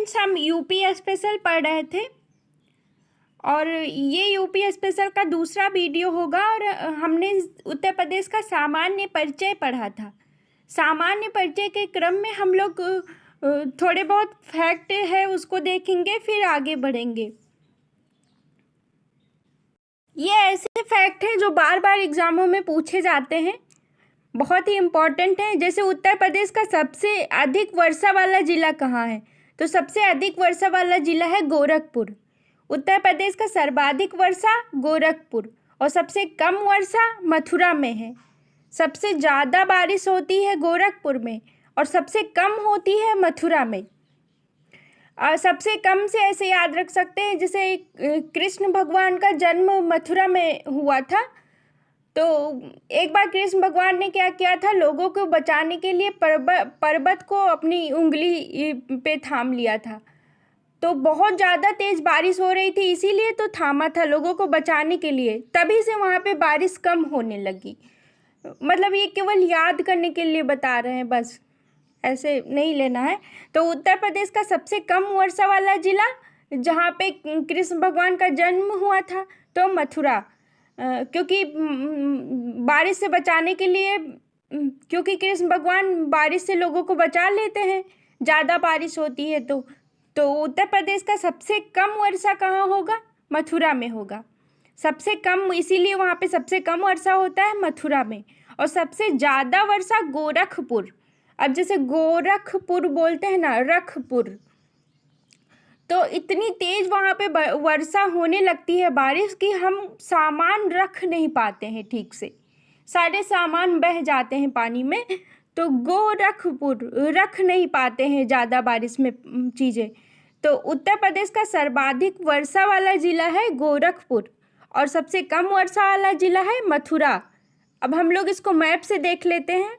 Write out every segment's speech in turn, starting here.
Friends, हम UP special पढ़ रहे थे और ये यूपी स्पेशल का दूसरा वीडियो होगा और हमने उत्तर प्रदेश का सामान्य परिचय पढ़ा था। सामान्य परिचय के क्रम में हम लोग थोड़े बहुत फैक्ट है उसको देखेंगे, फिर आगे बढ़ेंगे। ये ऐसे फैक्ट हैं जो बार बार एग्जामों में पूछे जाते हैं, बहुत ही इम्पोर्टेंट है। जैसे उत्तर प्रदेश का सबसे अधिक वर्षा वाला जिला कहाँ है, तो सबसे अधिक वर्षा वाला जिला है गोरखपुर। उत्तर प्रदेश का सर्वाधिक वर्षा गोरखपुर और सबसे कम वर्षा मथुरा में है। सबसे ज़्यादा बारिश होती है गोरखपुर में और सबसे कम होती है मथुरा में। सबसे कम से ऐसे याद रख सकते हैं, जैसे कृष्ण भगवान का जन्म मथुरा में हुआ था। तो एक बार कृष्ण भगवान ने क्या किया था, लोगों को बचाने के लिए पर्वत को अपनी उंगली पे थाम लिया था। तो बहुत ज़्यादा तेज़ बारिश हो रही थी, इसीलिए तो थामा था लोगों को बचाने के लिए। तभी से वहाँ पे बारिश कम होने लगी। मतलब ये केवल याद करने के लिए बता रहे हैं, बस ऐसे नहीं लेना है। तो उत्तर प्रदेश का सबसे कम वर्षा वाला जिला जहाँ पे कृष्ण भगवान का जन्म हुआ था तो मथुरा, क्योंकि बारिश से बचाने के लिए, क्योंकि कृष्ण भगवान बारिश से लोगों को बचा लेते हैं, ज़्यादा बारिश होती है तो उत्तर प्रदेश का सबसे कम वर्षा कहाँ होगा, मथुरा में होगा। सबसे कम, इसीलिए वहाँ पे सबसे कम वर्षा होता है मथुरा में। और सबसे ज़्यादा वर्षा गोरखपुर। अब जैसे गोरखपुर बोलते हैं ना, रखपुर, तो इतनी तेज वहाँ पे वर्षा होने लगती है बारिश की, हम सामान रख नहीं पाते हैं ठीक से, सारे सामान बह जाते हैं पानी में। तो गोरखपुर रख नहीं पाते हैं ज़्यादा बारिश में चीज़ें। तो उत्तर प्रदेश का सर्वाधिक वर्षा वाला ज़िला है गोरखपुर और सबसे कम वर्षा वाला ज़िला है मथुरा। अब हम लोग इसको मैप से देख लेते हैं।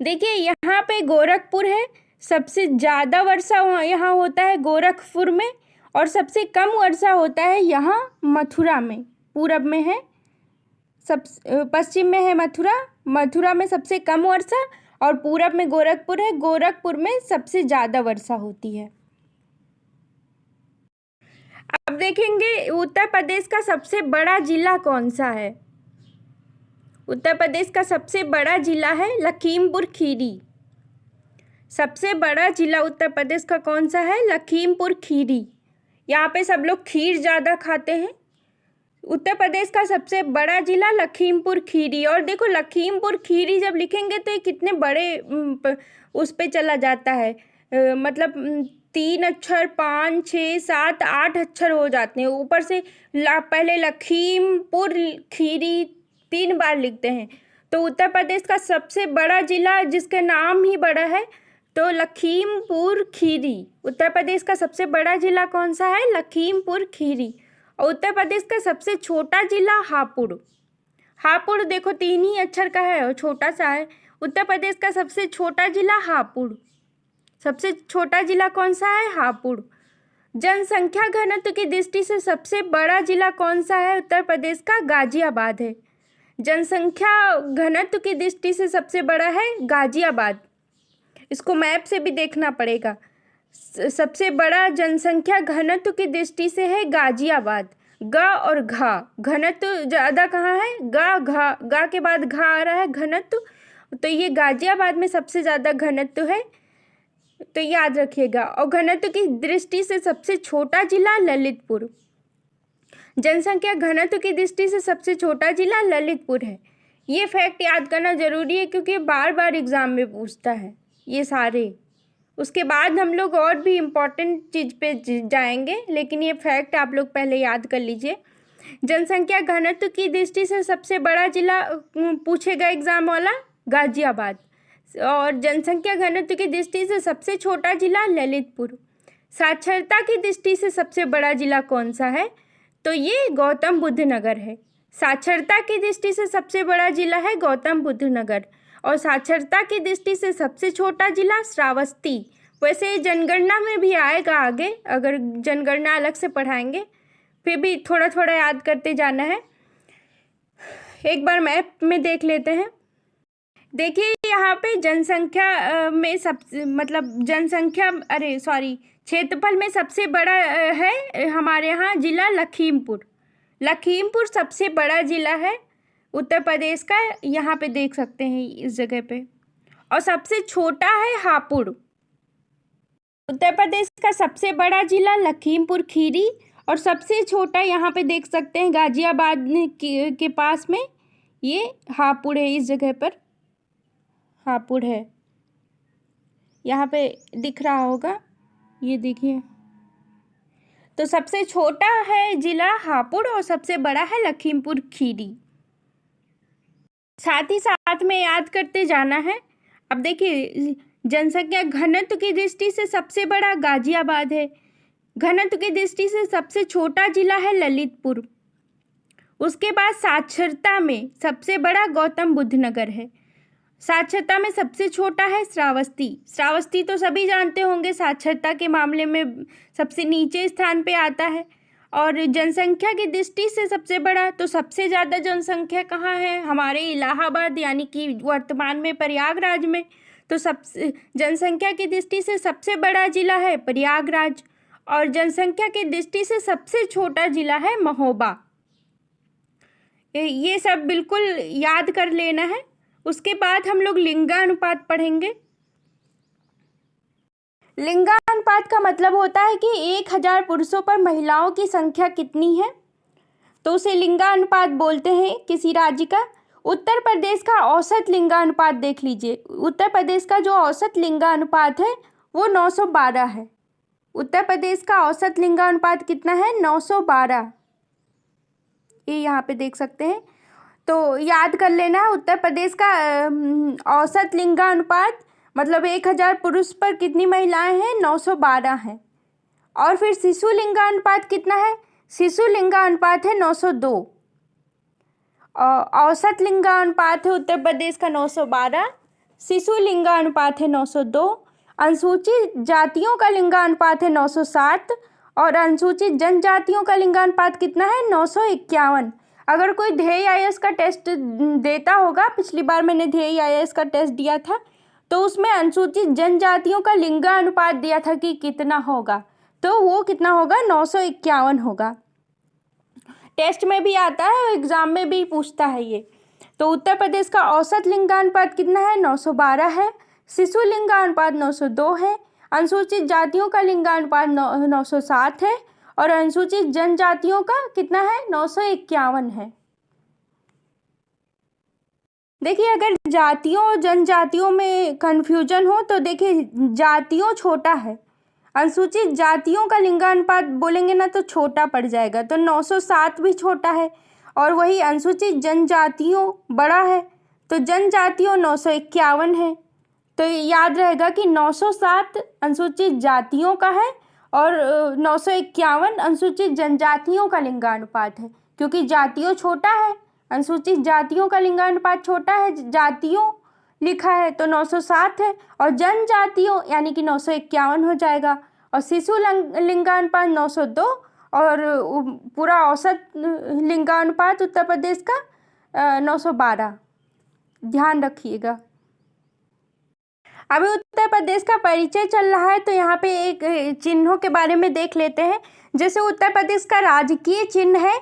देखिए यहाँ पे गोरखपुर है, सबसे ज़्यादा वर्षा यहाँ होता है गोरखपुर में और सबसे कम वर्षा होता है यहाँ मथुरा में। पूरब में है, सब पश्चिम में है मथुरा, मथुरा में सबसे कम वर्षा और पूरब में गोरखपुर है, गोरखपुर में सबसे ज़्यादा वर्षा होती है। अब देखेंगे उत्तर प्रदेश का सबसे बड़ा जिला कौन सा है। उत्तर प्रदेश का सबसे बड़ा जिला है लखीमपुर खीरी। सबसे बड़ा जिला उत्तर प्रदेश का कौन सा है, लखीमपुर खीरी। यहाँ पे सब लोग खीर ज़्यादा खाते हैं। उत्तर प्रदेश का सबसे बड़ा जिला लखीमपुर खीरी। और देखो लखीमपुर खीरी जब लिखेंगे तो ये कितने बड़े उस पे चला जाता है, मतलब 3 अक्षर 5 6 7 8 अक्षर हो जाते हैं ऊपर से। पहले लखीमपुर खीरी 3 बार लिखते हैं। तो उत्तर प्रदेश का सबसे बड़ा जिला जिसका नाम ही बड़ा है तो लखीमपुर खीरी। उत्तर प्रदेश का सबसे बड़ा जिला कौन सा है, लखीमपुर खीरी। और उत्तर प्रदेश का सबसे छोटा जिला हापुड़। हापुड़ देखो 3 ही अक्षर का है और छोटा सा है। उत्तर प्रदेश का सबसे छोटा जिला हापुड़। सबसे छोटा जिला कौन सा है, हापुड़। जनसंख्या घनत्व की दृष्टि से सबसे बड़ा जिला कौन सा है, उत्तर प्रदेश का गाजियाबाद है। जनसंख्या घनत्व की दृष्टि से सबसे बड़ा है गाजियाबाद। इसको मैप से भी देखना पड़ेगा। सबसे बड़ा जनसंख्या घनत्व की दृष्टि से है गाजियाबाद। ग और घा, घनत्व ज़्यादा कहाँ है, गा घा, गा के बाद घा आ रहा है घनत्व, तो ये गाजियाबाद में सबसे ज़्यादा घनत्व है, तो याद रखिएगा। और घनत्व की दृष्टि से सबसे छोटा जिला ललितपुर। जनसंख्या घनत्व की दृष्टि से सबसे छोटा जिला ललितपुर है। ये फैक्ट याद करना ज़रूरी है क्योंकि बार बार एग्ज़ाम में पूछता है ये सारे। उसके बाद हम लोग और भी इम्पोर्टेंट चीज़ पे जाएंगे, लेकिन ये फैक्ट आप लोग पहले याद कर लीजिए। जनसंख्या घनत्व की दृष्टि से सबसे बड़ा जिला पूछेगा एग्ज़ाम वाला, गाजियाबाद। और जनसंख्या घनत्व की दृष्टि से सबसे छोटा जिला ललितपुर। साक्षरता की दृष्टि से सबसे बड़ा जिला कौन सा है, तो ये गौतम बुद्ध नगर है। साक्षरता की दृष्टि से सबसे बड़ा जिला है गौतम बुद्ध नगर और साक्षरता की दृष्टि से सबसे छोटा जिला श्रावस्ती। वैसे जनगणना में भी आएगा आगे, अगर जनगणना अलग से पढ़ाएंगे, फिर भी थोड़ा थोड़ा याद करते जाना है। एक बार मैप में देख लेते हैं। देखिए यहाँ पे जनसंख्या में क्षेत्रफल में सबसे बड़ा है हमारे यहाँ जिला लखीमपुर। लखीमपुर सबसे बड़ा जिला है उत्तर प्रदेश का, यहाँ पे देख सकते हैं इस जगह पे। और सबसे छोटा है हापुड़। उत्तर प्रदेश का सबसे बड़ा जिला लखीमपुर खीरी और सबसे छोटा यहाँ पे देख सकते हैं गाजियाबाद के पास में ये हापुड़ है। इस जगह पर हापुड़ है, यहाँ पे दिख रहा होगा, ये देखिए। तो सबसे छोटा है जिला हापुड़ और सबसे बड़ा है लखीमपुर खीरी। साथ ही साथ में याद करते जाना है। अब देखिए, जनसंख्या घनत्व की दृष्टि से सबसे बड़ा गाजियाबाद है, घनत्व की दृष्टि से सबसे छोटा जिला है ललितपुर। उसके बाद साक्षरता में सबसे बड़ा गौतम बुद्ध नगर है। साक्षरता में सबसे छोटा है श्रावस्ती। श्रावस्ती तो सभी जानते होंगे, साक्षरता के मामले में सबसे नीचे स्थान पे आता है। और जनसंख्या की दृष्टि से सबसे बड़ा, तो सबसे ज़्यादा जनसंख्या कहाँ है? हमारे इलाहाबाद यानी कि वर्तमान में प्रयागराज में। तो सबसे जनसंख्या की दृष्टि से सबसे बड़ा जिला है प्रयागराज और जनसंख्या की दृष्टि से सबसे छोटा जिला है महोबा। ये सब बिल्कुल याद कर लेना है। उसके बाद हम लोग लिंगानुपात पढ़ेंगे। लिंगानुपात का मतलब होता है कि 1000 पुरुषों पर महिलाओं की संख्या कितनी है, तो उसे लिंगानुपात बोलते हैं किसी राज्य का। उत्तर प्रदेश का औसत लिंगानुपात देख लीजिए। उत्तर प्रदेश का जो औसत लिंगानुपात है वो 912 है। उत्तर प्रदेश का औसत लिंगानुपात कितना है? 912। ये यहाँ पे देख सकते हैं। तो याद कर लेना है, उत्तर प्रदेश का औसत लिंगानुपात मतलब 1000 पुरुष पर कितनी महिलाएं हैं? 912 हैं। और फिर शिशु लिंगानुपात कितना है? शिशु लिंगानुपात है 902। औसत लिंगानुपात है उत्तर प्रदेश का 912, शिशु लिंगानुपात है 902, अनुसूचित जातियों का लिंगानुपात है 907 और अनुसूचित जनजातियों का लिंगानुपात कितना है? 951। अगर कोई ध्येय आईएएस का टेस्ट देता होगा, पिछली बार मैंने ध्येय आईएएस का टेस्ट दिया था, तो उसमें अनुसूचित जनजातियों का लिंगानुपात दिया था कि कितना होगा, तो वो कितना होगा? 951 होगा। टेस्ट में भी आता है, एग्जाम में भी पूछता है ये। तो उत्तर प्रदेश का औसत लिंगानुपात कितना है? 912 है। शिशु लिंगानुपात 902 है। अनुसूचित जातियों का लिंगानुपात 907 है और अनुसूचित जनजातियों का कितना है? 951 है। देखिए, अगर जातियों और जनजातियों में कन्फ्यूजन हो तो देखिए, जातियों छोटा है, अनुसूचित जातियों का लिंगानुपात बोलेंगे ना तो छोटा पड़ जाएगा, तो 907 भी छोटा है। और वही अनुसूचित जनजातियों बड़ा है, तो जनजातियों 951 है। तो याद रहेगा कि 907 अनुसूचित जातियों का है और 951 अनुसूचित जनजातियों का लिंगानुपात है, क्योंकि जातियों छोटा है, अनुसूचित जातियों का लिंगानुपात छोटा है, जातियों लिखा है तो 907 है और जनजातियों यानी कि 951 हो जाएगा। और शिशु लिंगानुपात 902 और पूरा औसत लिंगानुपात उत्तर प्रदेश का 912। ध्यान रखिएगा। अभी उत्तर प्रदेश का परिचय चल रहा है, तो यहाँ पे एक चिन्हों के बारे में देख लेते हैं। जैसे उत्तर प्रदेश का राजकीय चिन्ह है,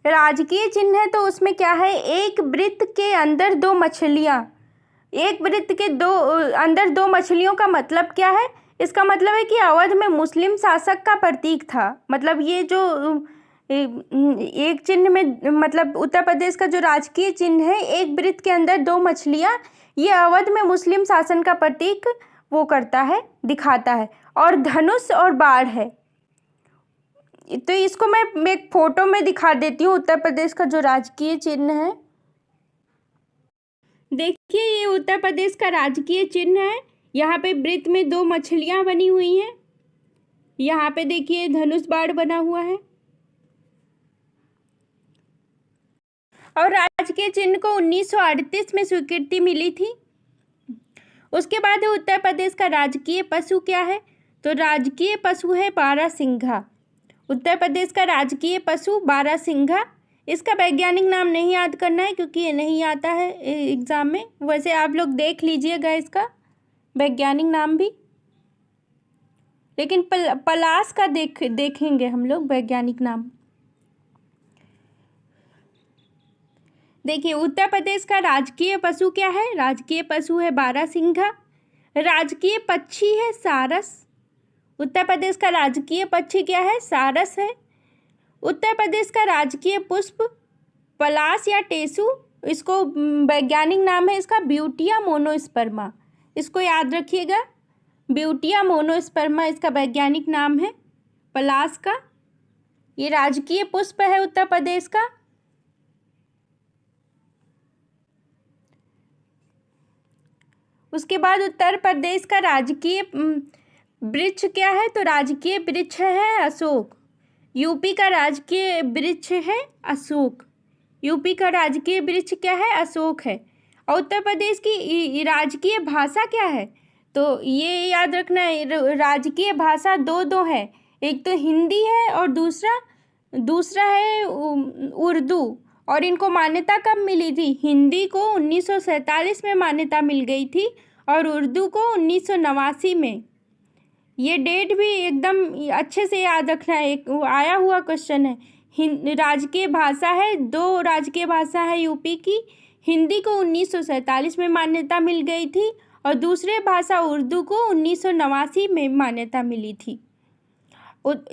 राजकीय चिन्ह है तो उसमें क्या है? एक वृत्त के अंदर दो मछलियाँ। एक वृत्त के अंदर दो मछलियों का मतलब क्या है? इसका मतलब है कि अवध में मुस्लिम शासक का प्रतीक था। मतलब ये जो एक चिन्ह में, मतलब उत्तर प्रदेश का जो राजकीय चिन्ह है, एक वृत्त के अंदर दो मछलियाँ, ये अवध में मुस्लिम शासन का प्रतीक वो करता है, दिखाता है। और धनुष और बाढ़ है। तो इसको मैं एक फोटो में दिखा देती हूँ, उत्तर प्रदेश का जो राजकीय चिन्ह है। देखिए, ये उत्तर प्रदेश का राजकीय चिन्ह है। यहाँ पे वृत्त में दो मछलियाँ बनी हुई हैं। यहाँ पे देखिए धनुष बाढ़ बना हुआ है। और राजकीय चिन्ह को 1938 में स्वीकृति मिली थी। उसके बाद उत्तर प्रदेश का राजकीय पशु क्या है? तो राजकीय पशु है बारहसिंघा। उत्तर प्रदेश का राजकीय पशु बारहसिंघा इसका वैज्ञानिक नाम नहीं याद करना है क्योंकि ये नहीं आता है एग्ज़ाम में। वैसे आप लोग देख लीजिएगा इसका वैज्ञानिक नाम भी, लेकिन पलाश का देखेंगे हम लोग वैज्ञानिक नाम। देखिए, उत्तर प्रदेश का राजकीय पशु क्या है? राजकीय पशु है बारहसिंघा। राजकीय पक्षी है सारस। उत्तर प्रदेश का राजकीय पक्षी क्या है? सारस है। उत्तर प्रदेश का राजकीय पुष्प पलाश या टेसु। इसको वैज्ञानिक नाम है इसका ब्यूटिया मोनोस्पर्मा। इसको याद रखिएगा, ब्यूटिया मोनोस्पर्मा इसका वैज्ञानिक नाम है पलाश का। ये राजकीय पुष्प है उत्तर प्रदेश का। उसके बाद उत्तर प्रदेश का राजकीय वृक्ष क्या है? तो राजकीय वृक्ष है अशोक। यूपी का राजकीय वृक्ष है अशोक। यूपी का राजकीय वृक्ष क्या है? अशोक है। और उत्तर प्रदेश की राजकीय भाषा क्या है? तो ये याद रखना है, राजकीय भाषा दो है, एक तो हिंदी है और दूसरा है उर्दू। और इनको मान्यता कब मिली थी? हिंदी को 1947 में मान्यता मिल गई थी और उर्दू को 1989 में। ये डेट भी एकदम अच्छे से याद रखना है, एक आया हुआ क्वेश्चन है। राजकीय भाषा है, दो राजकीय भाषा है यूपी की। हिंदी को 1947 में मान्यता मिल गई थी और दूसरे भाषा उर्दू को 1989 में मान्यता मिली थी।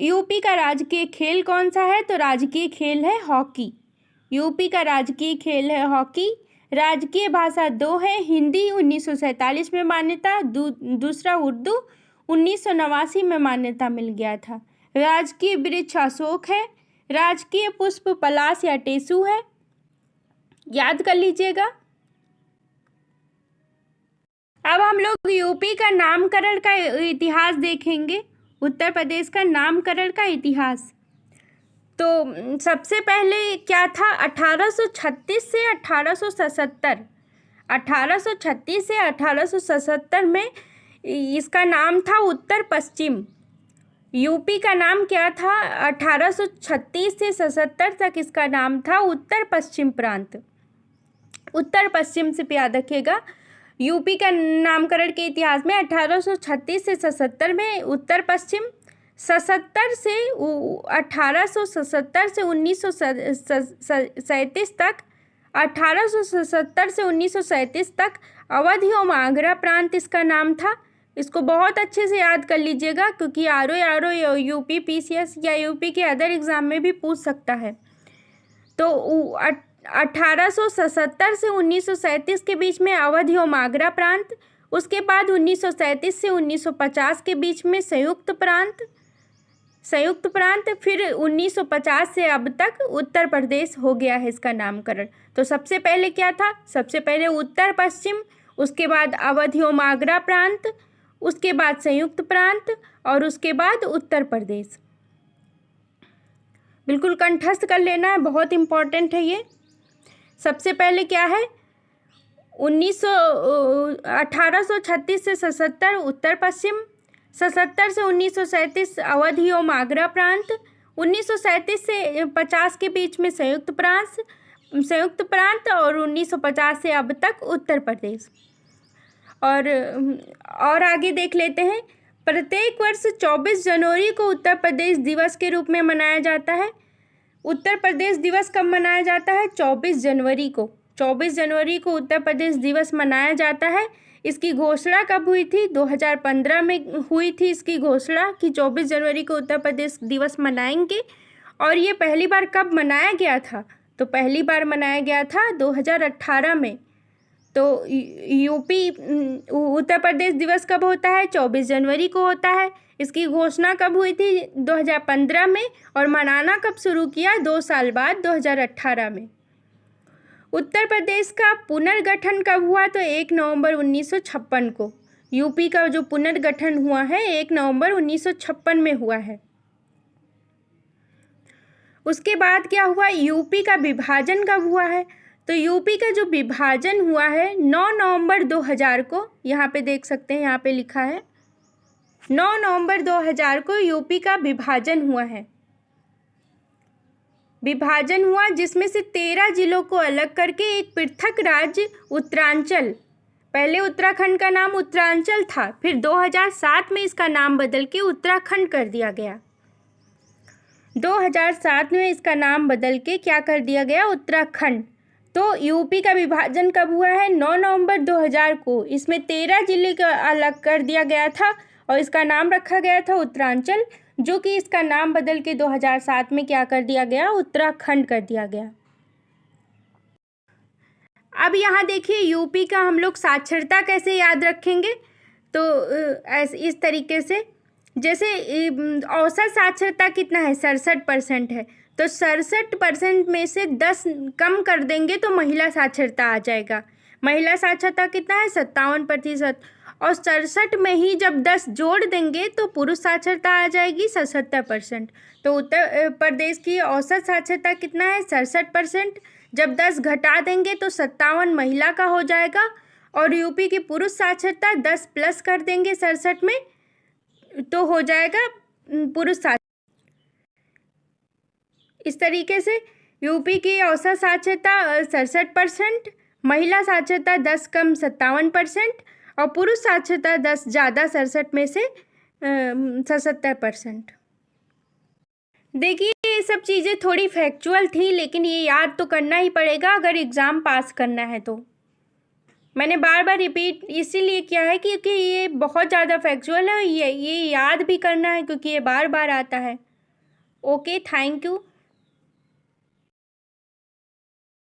यूपी का राजकीय खेल कौन सा है? तो राजकीय खेल है हॉकी। यूपी का राजकीय खेल है हॉकी। राजकीय भाषा दो है, हिंदी 1947 में मान्यता, दूसरा उर्दू 1989 में मान्यता मिल गया था। राजकीय वृक्ष अशोक है। राजकीय पुष्प पलाश या टेसु है। याद कर लीजिएगा। अब हम लोग यूपी का नामकरण का इतिहास देखेंगे, उत्तर प्रदेश का नामकरण का इतिहास। तो सबसे पहले क्या था? 1836 से 1877। 1836 से 1877 में इसका नाम था उत्तर पश्चिम। यूपी का नाम क्या था? 1836 से 77 तक इसका नाम था उत्तर पश्चिम प्रांत। उत्तर पश्चिम से याद रखिएगा। यूपी का नामकरण के इतिहास में 1836 से 77 में उत्तर पश्चिम, 77 से 1877 से 1937 तक, 1877 से 1937 तक अवध एवं आगरा प्रांत इसका नाम था। इसको बहुत अच्छे से याद कर लीजिएगा क्योंकि आर ओ यूपी पीसीएस या यूपी के अदर एग्ज़ाम में भी पूछ सकता है। तो 1877 से 1937 के बीच में अवध एवं आगरा प्रांत। उसके बाद 1937 से 1950 के बीच में संयुक्त प्रांत। फिर 1950 से अब तक उत्तर प्रदेश हो गया है इसका नामकरण। तो सबसे पहले क्या था? सबसे पहले उत्तर पश्चिम, उसके बाद अवध एवं आगरा प्रांत, उसके बाद संयुक्त प्रांत और उसके बाद उत्तर प्रदेश। बिल्कुल कंठस्थ कर लेना है, बहुत इम्पोर्टेंट है ये। सबसे पहले क्या है? 1836 से 77 उत्तर पश्चिम, 77 से 1937 अवध एवं आगरा प्रांत, 1937 से 50 के बीच में संयुक्त प्रांत और 1950 से अब तक उत्तर प्रदेश। और आगे देख लेते हैं। प्रत्येक वर्ष 24 जनवरी को उत्तर प्रदेश दिवस के रूप में मनाया जाता है। उत्तर प्रदेश दिवस कब मनाया जाता है? 24 जनवरी को। 24 जनवरी को उत्तर प्रदेश दिवस मनाया जाता है। इसकी घोषणा कब हुई थी? 2015 में हुई थी इसकी घोषणा कि 24 जनवरी को उत्तर प्रदेश दिवस मनाएंगे। और ये पहली बार कब मनाया गया था? तो पहली बार मनाया गया था 2018 में। तो यूपी उत्तर प्रदेश दिवस कब होता है? 24 जनवरी को होता है। इसकी घोषणा कब हुई थी? 2015 में। और मनाना कब शुरू किया? 2 साल बाद 2018 में। उत्तर प्रदेश का पुनर्गठन कब हुआ? तो 1 नवंबर 1956 को। यूपी का जो पुनर्गठन हुआ है 1 नवंबर 1956 में हुआ है। उसके बाद क्या हुआ? यूपी का विभाजन कब हुआ है? तो यूपी का जो विभाजन हुआ है 9 नवंबर 2000 को। यहाँ पे देख सकते हैं, यहाँ पे लिखा है 9 नवंबर 2000 को यूपी का विभाजन हुआ है। विभाजन हुआ जिसमें से 13 जिलों को अलग करके एक पृथक राज्य उत्तरांचल, पहले उत्तराखंड का नाम उत्तरांचल था, फिर 2007 में इसका नाम बदल के उत्तराखंड कर दिया गया। 2007 में इसका नाम बदल के क्या कर दिया गया? उत्तराखंड। तो यूपी का विभाजन कब हुआ है? 9 नवंबर 2000 को। इसमें 13 जिले का अलग कर दिया गया था और इसका नाम रखा गया था उत्तरांचल, जो कि इसका नाम बदल के 2007 में क्या कर दिया गया? उत्तराखंड कर दिया गया। अब यहाँ देखिए यूपी का हम लोग साक्षरता कैसे याद रखेंगे? तो इस तरीके से, जैसे औसत साक्षरता कितना है? 67% है, तो 67% में से 10 कम कर देंगे तो महिला साक्षरता आ जाएगा। महिला साक्षरता कितना है? 57%। और 67 में ही जब 10 जोड़ देंगे तो पुरुष साक्षरता आ जाएगी 77%। तो उत्तर प्रदेश की औसत साक्षरता कितना है? 67%। जब 10 घटा देंगे तो 57 महिला का हो जाएगा। और यूपी की पुरुष साक्षरता 10 प्लस कर देंगे 67 में तो हो जाएगा पुरुष साक्षरता। इस तरीके से यूपी की औसत साक्षरता 67%, महिला साक्षरता 10 कम 57% और पुरुष साक्षरता 10 ज़्यादा 67 में से 77%। देखिए ये सब चीज़ें थोड़ी फैक्चुअल थी, लेकिन ये याद तो करना ही पड़ेगा अगर एग्ज़ाम पास करना है। तो मैंने बार बार रिपीट इसीलिए किया है क्योंकि ये बहुत ज़्यादा फैक्चुअल है, ये याद भी करना है क्योंकि ये बार बार आता है। Okay, thank you.